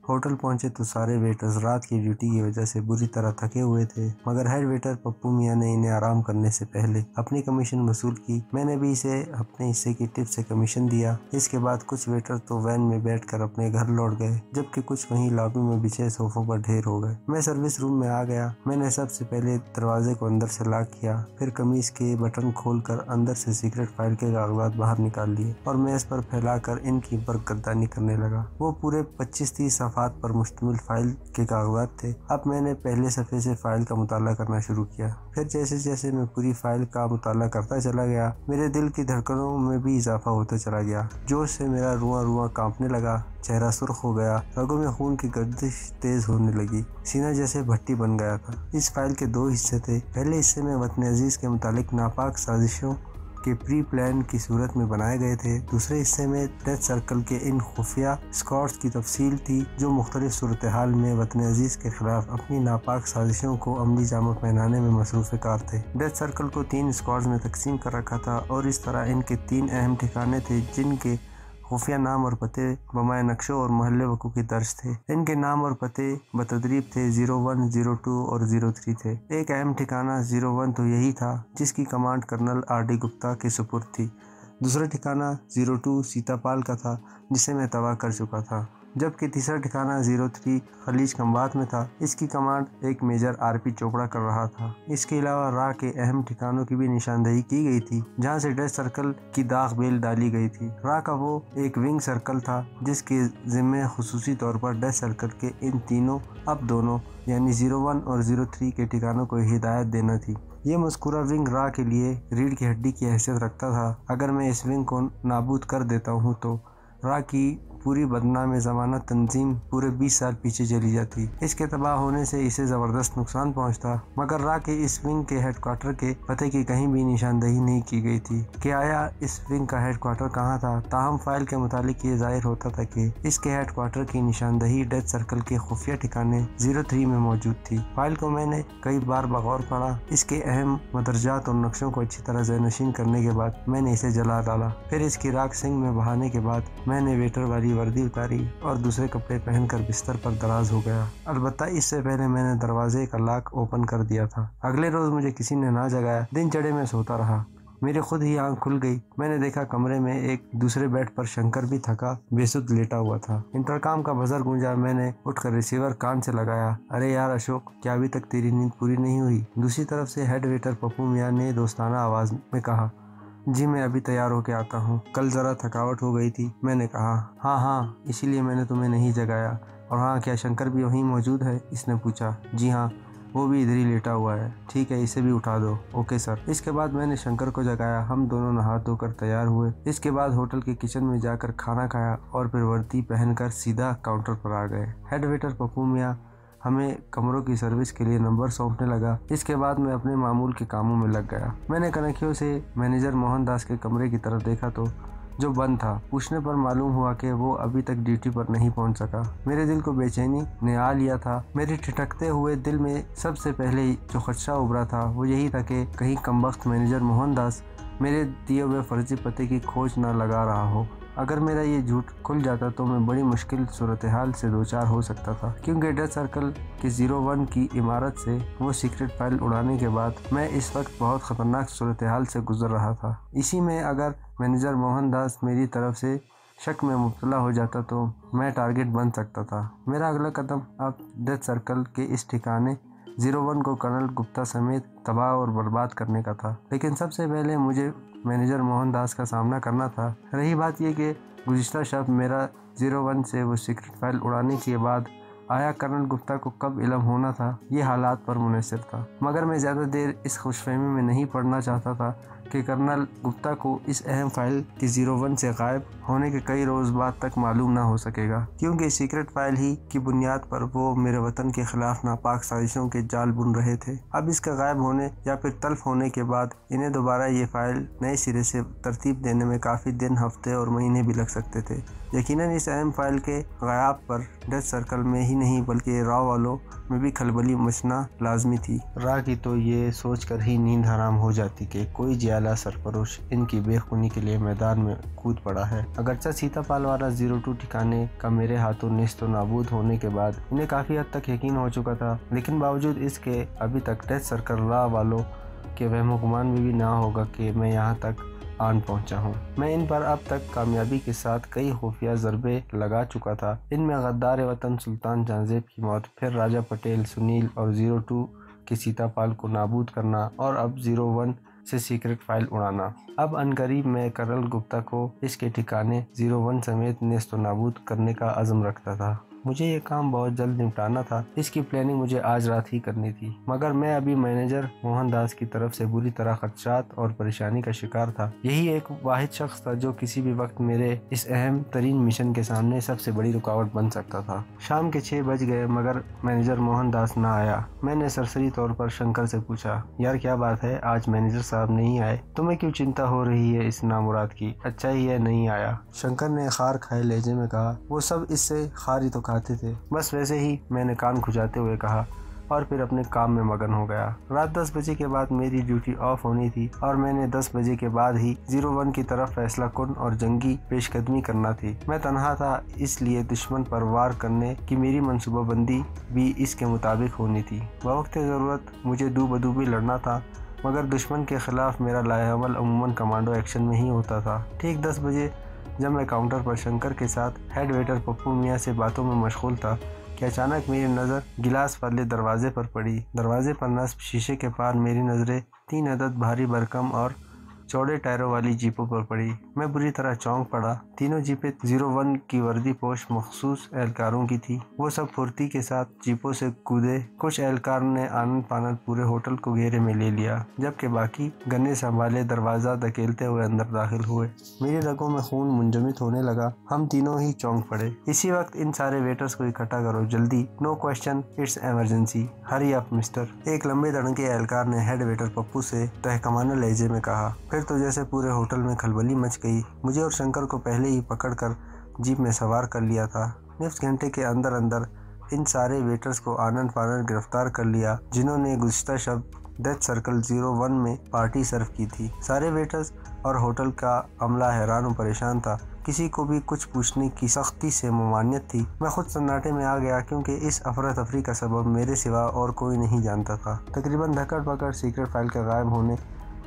Hotel پہنچے تو سارے ویٹرز رات کی ڈیوٹی کی وجہ سے بری طرح تھکے ہوئے تھے، مگر ہیڈ ویٹر پپو میاں نے انہیں آرام کرنے سے پہلے اپنی کمیشن وصول کی۔ میں نے بھی اسے اپنے حصے کی ٹپ سے کمیشن دیا۔ اس کے بعد کچھ ویٹر تو وین میں بیٹھ کر اپنے گھر لوٹ گئے، جبکہ کچھ وہیں لابی میں بچھے صوفوں پر ڈھیر ہو گئے۔ میں سروس روم میں آ گیا۔ میں نے سب سے پہلے دروازے کو اندر سے لاک کیا، پھر قمیص کے بٹن کھول کر اندر سے سیکرٹ فائل کے کاغذات باہر نکال لیے اور میز پر پھیلا کر ان کی برگردانی کرنے لگا۔ وہ پورے 25-30 صفحات پر مشتمل فائل کے کاغذات تھے۔ اب میں نے پہلے صفحے سے فائل کا مطالعہ کرنا شروع کیا۔ پھر جیسے جیسے میں پوری فائل کا مطالعہ کرتا چلا گیا، میرے دل کی دھڑکنوں میں بھی اضافہ ہوتا چلا گیا۔ جوش سے میرا رواں رواں کانپنے لگا، چہرہ سرخ ہو گیا، رگوں میں خون کی گردش تیز ہونے لگی، سینہ جیسے بھٹی بن گیا تھا۔ اس فائل کے 2 حصے تھے۔ پہلے حصے میں وطن عزیز کے متعلق ناپاک سازشوں کے پری پلان کی صورت میں بنائے گئے تھے۔ دوسرے حصے میں ڈیتھ سرکل کے ان خفیہ اسکواڈز کی تفصیل تھی جو مختلف صورتحال میں وطن عزیز کے خلاف اپنی ناپاک سازشوں کو عملی جامہ پہنانے میں مصروف کار تھے۔ ڈیتھ سرکل کو 3 اسکواڈز میں تقسیم کر رکھا تھا اور اس طرح ان کے 3 اہم ٹھکانے تھے جن کے خفیہ نام اور پتے بمائے نقشوں اور محل وقوع کی درج تھے۔ ان کے نام اور پتے بتدریج تھے 01، 02 اور 03 تھے۔ ایک اہم ٹھکانہ 01 تو یہی تھا جس کی command colonel R D Gupta کے سپرد تھی۔ دوسرا ٹھکانہ 02 سیتا پال کا تھا جسے میں تباہ کر چکا تھا، جبکہ تیسرا ٹھکانہ 03 خلیج کمبات میں تھا۔ اس کی کمانڈ ایک میجر آر پی چوپڑا کر رہا تھا۔ اس کے علاوہ راہ کے اہم ٹھکانوں کی بھی نشاندہی کی گئی تھی جہاں سے ڈیتھ سرکل کی داغ بیل ڈالی گئی تھی۔ راہ کا وہ ایک ونگ سرکل تھا جس کے ذمہ خصوصی طور پر ڈیتھ سرکل کے ان تینوں اب دونوں یعنی 01 اور 03 کے ٹھکانوں کو ہدایت دینا تھی۔ یہ مذکورہ ونگ راہ کے لیے ریڑھ کی ہڈی کی حیثیت رکھتا تھا۔ اگر میں اس ونگ کو نابود کر دیتا ہوں تو راہ کی پوری بدنام زمانہ تنظیم پورے 20 سال پیچھے چلی جاتی۔ اس کے تباہ ہونے سے اسے زبردست نقصان پہنچتا، مگر راہ کے اس ونگ کے ہیڈ کوارٹر کے پتے کی کہیں بھی نشاندہی نہیں کی گئی تھی کہ آیا اس ونگ کا ہیڈ کوارٹر کہاں تھا۔ تاہم فائل کے متعلق یہ ظاہر ہوتا تھا کہ اس کے ہیڈ کوارٹر کی نشاندہی ڈیتھ سرکل کے خفیہ ٹھکانے 03 میں موجود تھی۔ فائل کو میں نے کئی بار بغور پڑھا۔ اس کے اہم مدرجات اور نقشوں کو اچھی طرح ذہن نشین کرنے کے بعد میں نے اسے جلا ڈالا۔ پھر اس کی راکھ سنگھ میں بہانے کے بعد میں نے ویٹر والی وردی اتاری اور دوسرے کپڑے پہن کر بستر پر دراز ہو گیا۔ البتہ اس سے پہلے میں نے دروازے کا لاک اوپن کر دیا تھا۔ اگلے روز مجھے کسی نے نہ جگایا۔ دن چڑھے میں سوتا رہا۔ میری خود ہی آنکھ کھل گئی۔ میں نے دیکھا کمرے میں ایک دوسرے بیڈ پر شنکر بھی تھکا بے سدھ لیٹا ہوا تھا۔ انٹرکام کا بزر گونجا۔ میں نے اٹھ کر ریسیور کان سے لگایا۔ ارے یار اشوک، کیا ابھی تک تیری نیند پوری نہیں ہوئی؟ دوسری طرف سے ہیڈ ویٹر پپو میاں نے دوستانہ آواز میں کہا۔ جی میں ابھی تیار ہو کے آتا ہوں، کل ذرا تھکاوٹ ہو گئی تھی۔ میں نے کہا ہاں اسی لیے میں نے تمہیں نہیں جگایا۔ اور ہاں کیا شنکر بھی وہیں موجود ہے؟ اس نے پوچھا۔ جی ہاں وہ بھی ادھر ہی لیٹا ہوا ہے۔ ٹھیک ہے اسے بھی اٹھا دو۔ Okay sir. اس کے بعد میں نے شنکر کو جگایا۔ ہم دونوں نہا دھو کر تیار ہوئے۔ اس کے بعد ہوٹل کے کچن میں جا کر کھانا کھایا اور پھر وردی پہن کر سیدھا کاؤنٹر پر آ گئے۔ ہیڈ ویٹر پپو میاں ہمیں کمروں کی سروس کے لیے نمبر سونپنے لگا۔ اس کے بعد میں اپنے معمول کے کاموں میں لگ گیا۔ میں نے کنکھیوں سے مینیجر موہن داس کے کمرے کی طرف دیکھا تو جو بند تھا۔ پوچھنے پر معلوم ہوا کہ وہ ابھی تک ڈیوٹی پر نہیں پہنچ سکا۔ میرے دل کو بے چینی نے آ لیا تھا۔ میرے ٹھٹکتے ہوئے دل میں سب سے پہلے جو خدشہ ابھرا تھا وہ یہی تھا کہ کہیں کمبخت مینیجر موہن داس میرے دیے ہوئے فرضی پتے کی کھوج نہ لگا رہا ہو۔ اگر میرا یہ جھوٹ کھل جاتا تو میں بڑی مشکل صورتحال سے دوچار ہو سکتا تھا، کیونکہ ڈیتھ سرکل کے 01 کی عمارت سے وہ سیکرٹ فائل اڑانے کے بعد میں اس وقت بہت خطرناک صورتحال سے گزر رہا تھا۔ اسی میں اگر مینیجر موہن داس میری طرف سے شک میں مبتلا ہو جاتا تو میں ٹارگٹ بن سکتا تھا۔ میرا اگلا قدم اب ڈیتھ سرکل کے اس ٹھکانے 01 کو کرنل گپتا سمیت تباہ اور برباد کرنے کا تھا، لیکن سب سے پہلے مجھے مینیجر موہن داس کا سامنا کرنا تھا۔ رہی بات یہ کہ گزشتہ شب میرا 01 سے وہ سیکرٹ فائل اڑانے کے بعد آیا کرنل گپتا کو کب علم ہونا تھا، یہ حالات پر منحصر تھا، مگر میں زیادہ دیر اس خوش فہمی میں نہیں پڑنا چاہتا تھا کہ کرنل گپتا کو اس اہم فائل کے 01 سے غائب ہونے کے کئی روز بعد تک معلوم نہ ہو سکے گا، کیونکہ سیکرٹ فائل ہی کی بنیاد پر وہ میرے وطن کے خلاف ناپاک سازشوں کے جال بن رہے تھے۔ اب اس کا غائب ہونے یا پھر تلف ہونے کے بعد انہیں دوبارہ یہ فائل نئے سرے سے ترتیب دینے میں کافی دن، ہفتے اور مہینے بھی لگ سکتے تھے۔ یقیناً اس اہم فائل کے غیاب پر ڈیتھ سرکل میں ہی نہیں بلکہ راہ والوں میں بھی کھلبلی مچنا لازمی تھی۔ راہ کی تو یہ سوچ کر ہی نیند حرام ہو جاتی کہ کوئی جے اعلیٰ سرفروش ان کی بے خونی کے لیے میدان میں کود پڑا ہے۔ اگرچہ سیتا پال والا 02 ٹھکانے کا میرے ہاتھوں نیست و نابود ہونے کے بعد انہیں کافی حد تک یقین ہو چکا تھا، لیکن باوجود اس کے ابھی تک ڈیتھ سرکل راہ والوں کے وہم و گمان میں بھی نہ ہوگا کہ میں یہاں تک آن پہنچا ہوں۔ میں ان پر اب تک کامیابی کے ساتھ کئی خفیہ ضربے لگا چکا تھا۔ ان میں غدار وطن سلطان جہانزیب کی موت، پھر راجہ پٹیل، سنیل اور 02 کے سیتا پال کو نابود کرنا، اور اب 01 سے سیکرٹ فائل اڑانا۔ اب عنقریب میں کرنل گپتا کو اس کے ٹھکانے 01 سمیت نیست و نابود کرنے کا عزم رکھتا تھا۔ مجھے یہ کام بہت جلد نپٹانا تھا، اس کی پلاننگ مجھے آج رات ہی کرنی تھی، مگر میں ابھی مینیجر موہن داس کی طرف سے بری طرح خدشات اور پریشانی کا شکار تھا۔ یہی ایک واحد شخص تھا جو کسی بھی وقت میرے اس اہم ترین مشن کے سامنے سب سے بڑی رکاوٹ بن سکتا تھا۔ شام کے 6 بج گئے مگر مینیجر موہن داس نہ آیا۔ میں نے سرسری طور پر شنکر سے پوچھا، یار کیا بات ہے، آج مینیجر صاحب نہیں آئے؟ تمہیں کیوں چنتا ہو رہی ہے اس نامراد کی؟ اچھا ہی ہے نہیں آیا۔ شنکر نے خار کھائے لہجے میں کہا، وہ سب اس سے خار ہی تو کھاتے تھے، بس ویسے ہی، میں نے کان کھجاتے ہوئے کہا، اور پھر اپنے کام میں مگن ہو گیا۔ رات 10 بجے کے بعد میری ڈیوٹی آف ہونی تھی اور میں نے 10 بجے کے بعد ہی 01 کی طرف فیصلہ کن اور جنگی پیش قدمی کرنا تھی۔ میں تنہا تھا، اس لیے دشمن پر وار کرنے کی میری منصوبہ بندی بھی اس کے مطابق ہونی تھی۔ بوقت ضرورت مجھے دو بدو بھی لڑنا تھا، مگر دشمن کے خلاف میرا لائحہ عمل عموماً کمانڈو ایکشن میں ہی ہوتا تھا۔ ٹھیک 10 بجے جب میں کاؤنٹر پر شنکر کے ساتھ ہیڈ ویٹر پپو میاں سے باتوں میں مشغول تھا کہ اچانک میری نظر گلاس والے دروازے پر پڑی۔ دروازے پر نصب شیشے کے پار میری نظریں 3 عدد بھاری بھرکم اور چوڑے ٹائروں والی جیپوں پر پڑی۔ میں بری طرح چونک پڑا۔ تینوں جیپیں 01 کی وردی پوش مخصوص اہلکاروں کی تھی۔ وہ سب پھرتی کے ساتھ جیپوں سے کودے۔ کچھ اہلکار نے آنن پانن پورے ہوٹل کو گھیرے میں لے لیا، جبکہ باقی گنے سنبھالے دروازہ دھکیلتے ہوئے اندر داخل ہوئے۔ میری رگوں میں خون منجمد ہونے لگا۔ ہم تینوں ہی چونک پڑے۔ اسی وقت ان سارے ویٹرز کو اکٹھا کرو، جلدی، no question, it's emergency, hurry up mister, ایک لمبے دڑنکے اہلکار نے ہیڈ ویٹر پپو سے تہکمانہ لہجے میں کہا۔ پھر تو جیسے پورے ہوٹل میں کھلبلی مچ گئی۔ مجھے اور شنکر کو پہلے ہی پکڑ کر جیپ میں سوار کر لیا تھا۔ نصف گھنٹے کے اندر ان سارے ویٹرز کو آنن فانن گرفتار کر لیا جنہوں نے گزشتہ شب ڈیتھ سرکل 01 میں پارٹی سرو کی تھی۔ سارے ویٹرز اور ہوٹل کا عملہ حیران و پریشان تھا۔ کسی کو بھی کچھ پوچھنے کی سختی سے ممانعت تھی۔ میں خود سناٹے میں آ گیا کیونکہ اس افراتفری کا سبب میرے سوا اور کوئی نہیں جانتا تھا۔ تقریباً دھکڑ پکڑ سیکرٹ فائل کے غائب ہونے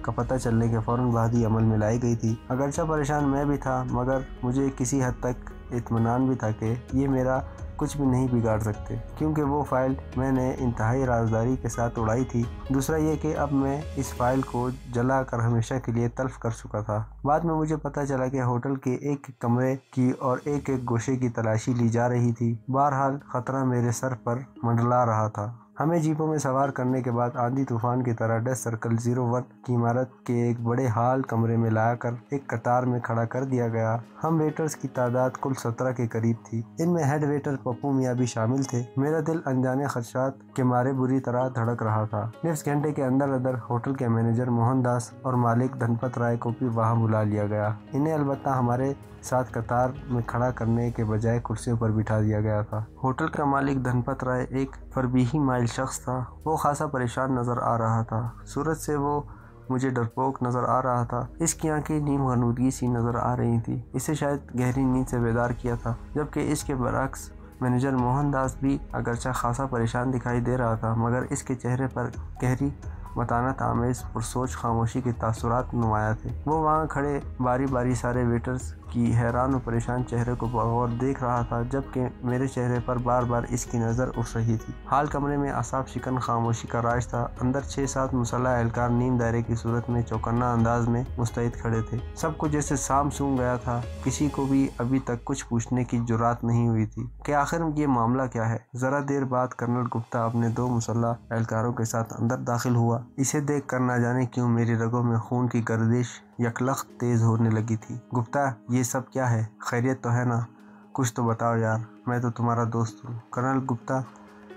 کا پتہ چلنے کے فوراً بعد ہی عمل میں لائی گئی تھی۔ اگرچہ پریشان میں بھی تھا، مگر مجھے کسی حد تک اطمینان بھی تھا کہ یہ میرا کچھ بھی نہیں بگاڑ سکتے، کیونکہ وہ فائل میں نے انتہائی رازداری کے ساتھ اڑائی تھی۔ دوسرا یہ کہ اب میں اس فائل کو جلا کر ہمیشہ کے لیے تلف کر چکا تھا۔ بعد میں مجھے پتہ چلا کہ ہوٹل کے ایک ایک کمرے کی اور ایک ایک گوشے کی تلاشی لی جا رہی تھی۔ بہرحال خطرہ میرے سر پر منڈلا رہا تھا۔ ہمیں جیپوں میں سوار کرنے کے بعد آندھی طوفان کی طرح ڈیتھ سرکل 01 کی عمارت کے ایک بڑے ہال کمرے میں لایا کر ایک قطار میں کھڑا کر دیا گیا۔ ہم ویٹرز کی تعداد کل 17 کے قریب تھی۔ ان میں ہیڈ ویٹر پپو میاں بھی شامل تھے۔ میرا دل انجانے خدشات کے مارے بری طرح دھڑک رہا تھا۔ نصف گھنٹے کے اندر ہوٹل کے مینیجر موہن داس اور مالک دھنپت رائے کو بھی وہاں بلا لیا گیا۔ انہیں البتہ ہمارے ساتھ قطار میں کھڑا کرنے کے بجائے کرسیوں پر بٹھا دیا گیا تھا۔ ہوٹل کا مالک دھنپت رائے ایک فربیہی مائل شخص تھا۔ وہ خاصا پریشان نظر آ رہا تھا۔ صورت سے وہ مجھے ڈرپوک نظر آ رہا تھا۔ اس کی آنکھیں نیم غنودگی سی نظر آ رہی تھی۔ اسے شاید گہری نیند سے بیدار کیا تھا، جبکہ اس کے برعکس مینیجر موہن داس بھی اگرچہ خاصا پریشان دکھائی دے رہا تھا، مگر اس کے چہرے پر گہری متانت آمیز پرسوچ خاموشی کے تاثرات نمایاں تھے۔ وہ وہاں کھڑے باری باری سارے ویٹرز کی حیران و پریشان چہرے کو بغور دیکھ رہا تھا، جبکہ میرے چہرے پر بار بار اس کی نظر اٹھ رہی تھی۔ حال کمرے میں اعصاب شکن خاموشی کا راج تھا۔ اندر 6-7 مسلح اہلکار نیم دائرے کی صورت میں چوکنا انداز میں مستعد کھڑے تھے۔ سب کو جیسے سام سونگ گیا تھا۔ کسی کو بھی ابھی تک کچھ پوچھنے کی جرات نہیں ہوئی تھی کہ آخر یہ معاملہ کیا ہے۔ ذرا دیر بعد کرنل گپتا اپنے 2 مسلح اہلکاروں کے ساتھ اندر داخل ہوا۔ اسے دیکھ کر نہ جانے کیوں میری رگوں میں خون کی گردش یکلخت تیز ہونے لگی تھی۔ گپتا، یہ سب کیا ہے؟ خیریت تو ہے نا؟ کچھ تو بتاؤ یار، میں تو تمہارا دوست ہوں۔ کرنل گپتا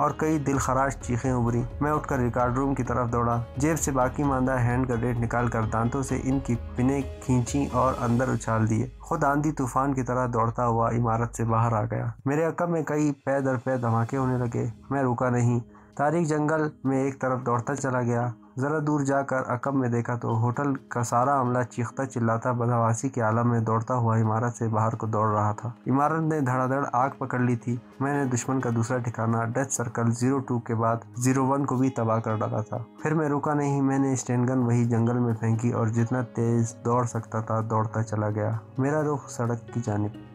اور کئی دل خراش چیخیں ابھری۔ میں اٹھ کر ریکارڈ روم کی طرف دوڑا، جیب سے باقی ماندہ ہینڈ گریڈ نکال کر دانتوں سے ان کی پنیں کھینچی اور اندر اچھال دیے۔ خود آندھی طوفان کی طرح دوڑتا ہوا عمارت سے باہر آ گیا۔ میرے عقب میں کئی پے در پے دھماکے ہونے لگے۔ میں رکا نہیں، تاریک جنگل میں ایک طرف دوڑتا چلا گیا۔ ذرا دور جا کر عقب میں دیکھا تو ہوٹل کا سارا عملہ چیختا چلاتا بدحواسی کے عالم میں دوڑتا ہوا عمارت سے باہر کو دوڑ رہا تھا۔ عمارت نے دھڑا دھڑ آگ پکڑ لی تھی۔ میں نے دشمن کا دوسرا ٹھکانہ ڈیتھ سرکل 02 کے بعد 01 کو بھی تباہ کر ڈالا تھا۔ پھر میں رکا نہیں، میں نے اسٹین گن وہی جنگل میں پھینکی اور جتنا تیز دوڑ سکتا تھا دوڑتا چلا گیا، میرا رخ سڑک کی جانب۔